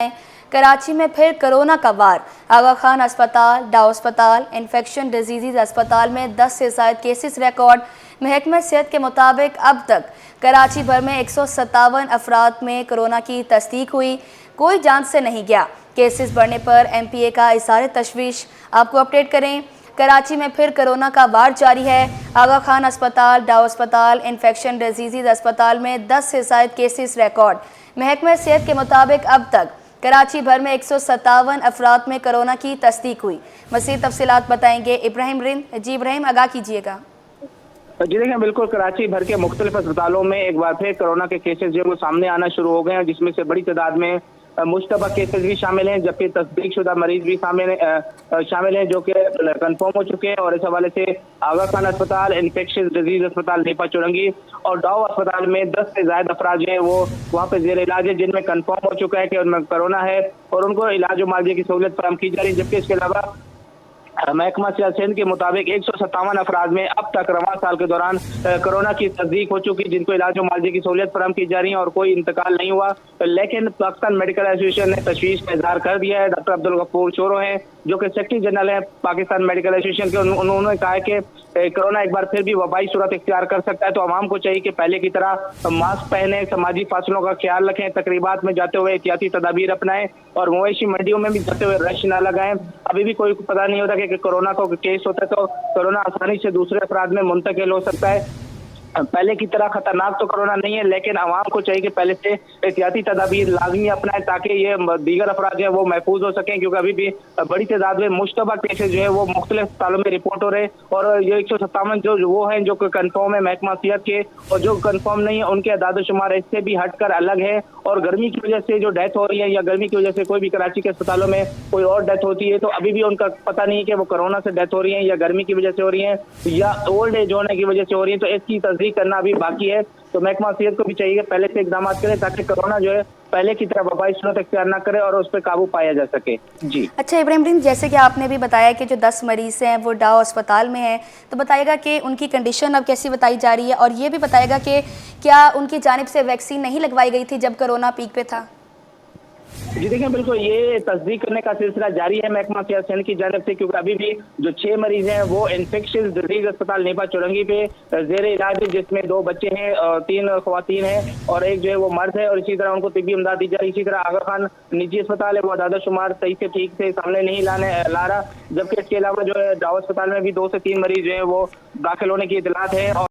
कराची में फिर कोरोना का वार। आगा खान अस्पताल, डाउ अस्पताल, इन्फेक्शन डिजीज़ अस्पताल में 10 से ज़ायद केसेस रिकॉर्ड। महकमा सेहत के मुताबिक अब तक कराची भर में 157 अफराद में कोरोना की तस्दीक हुई। कोई जान से नहीं गया। केसेस बढ़ने पर MPA का इज़हार तशवीश। आपको अपडेट करें, कराची में फिर कोरोना का वार जारी है। आगा खान अस्पताल, डाउ अस्पताल, इन्फेक्शन डिजीज़ अस्पताल में 10 से ज़ायद केसेस रिकॉर्ड। महकमा सेहत के मुताबिक अब तक कराची भर में 157 अफराद में कोरोना की तस्दीक हुई। मज़ीद तफसीलात बताएंगे इब्राहिम रिंद। जी इब्राहिम, आगाह कीजिएगा। जी देखिए, बिल्कुल कराची भर के मुख्तलिफ अस्पतालों में एक बार फिर कोरोना के केसेस जो है वो सामने आना शुरू हो गए हैं, जिसमें से बड़ी तादाद में मुश्तबा केसेस भी शामिल हैं, जबकि तस्दीकशुदा मरीज भी शामिल हैं जो कि कंफर्म हो चुके हैं। और इस हवाले से आगा खान अस्पताल, इन्फेक्शियस डिजीज अस्पताल नेपा चौरंगी और डाउ अस्पताल में 10 से ज्यादा अफराद जो है वो वहाँ पे जेर इलाज है, जिनमें कंफर्म हो चुका है कि उनमें कोरोना है और उनको इलाज और मुआवजे की सहूलियत फराहम की जा रही है। जबकि इसके अलावा महकमा सेहत के मुताबिक 157 अफराद में अब तक रवां साल के दौरान कोरोना की तस्दीक हो चुकी, जिनको इलाज और मुआवजे की सहूलियत फराहम की जा रही है और कोई इंतकाल नहीं हुआ। लेकिन पाकिस्तान मेडिकल एसोसिएशन ने तशवीश का इजहार कर दिया है। डॉक्टर अब्दुल गफूर चोरो हैं जो कि सेक्रेटरी जनरल है पाकिस्तान मेडिकल एसोसिएशन के। उन्होंने कहा है कि कोरोना एक बार फिर भी वबाई सूरत इख्तियार कर सकता है, तो आवाम को चाहिए कि पहले की तरह मास्क पहने, समाजी फासलों का ख्याल रखें, तकरीबात में जाते हुए एहतियाती तदाबीर अपनाएं और मवेशी मंडियों में भी जाते हुए रश न लगाएं। अभी भी कोई पता नहीं होता कि कोरोना को केस होता है तो कोरोना आसानी से दूसरे अफराद में मुंतकिल हो सकता है। पहले की तरह खतरनाक तो कोरोना नहीं है, लेकिन आवाम को चाहिए कि पहले से एहतियाती तदाबीर लाजमी अपनाएं ताकि ये दीगर अफराद जो है वो महफूज हो सकें, क्योंकि अभी भी बड़ी तादाद में मुश्तबा केसेज जो है वो मुख्तलिफ अस्पतालों में रिपोर्ट हो रहे हैं। और ये 157 जो वो हैं जो कंफर्म है महकमा सेहत के, और जो कंफर्म नहीं है उनके अदाद शुमार इससे भी हटकर अलग है। और गर्मी की वजह से जो डेथ हो रही है या गर्मी की वजह से कोई भी कराची के अस्पतालों में कोई और डेथ होती है, तो अभी भी उनका पता नहीं है कि वो कोरोना से डेथ हो रही है या गर्मी की वजह से हो रही है या ओल्ड एज होने की वजह से हो रही है, तो इसकी तस्दीक करना अभी बाकी है। तो महकमा सेहत को भी चाहिए पहले से इकदाम करें ताकि कोरोना जो है पहले की तरह वबाई सूरत इख्तियार न करे और उस पर काबू पाया जा सके। जी अच्छा इब्राहिम रिंद, जैसे कि आपने भी बताया कि जो 10 मरीज हैं वो डाउ अस्पताल में हैं, तो बताइएगा कि उनकी कंडीशन अब कैसी बताई जा रही है, और ये भी बताइएगा कि क्या उनकी जानिब से वैक्सीन नहीं लगवाई गई थी जब कोरोना पीक पे था। जी देखिए, बिल्कुल ये तस्दीक करने का सिलसिला जारी है महकमा सेहत की जानिब से, क्योंकि अभी भी जो 6 मरीज हैं वो इन्फेक्शियस डिजीज अस्पताल नेपा चौरंगी पे जेर इलाज है, जिसमें 2 बच्चे हैं और 3 खवातीन हैं और एक जो है वो मर्द है, और इसी तरह उनको तिब्बी इमदाद दी जा रही है। इसी तरह आगा खान निजी अस्पताल है वो अदाद शुमार सही से ठीक से सामने नहीं ला रहा, जबकि इसके अलावा जो है डाउ अस्पताल में भी 2 से 3 मरीज जो है वो दाखिल होने की इतलात है।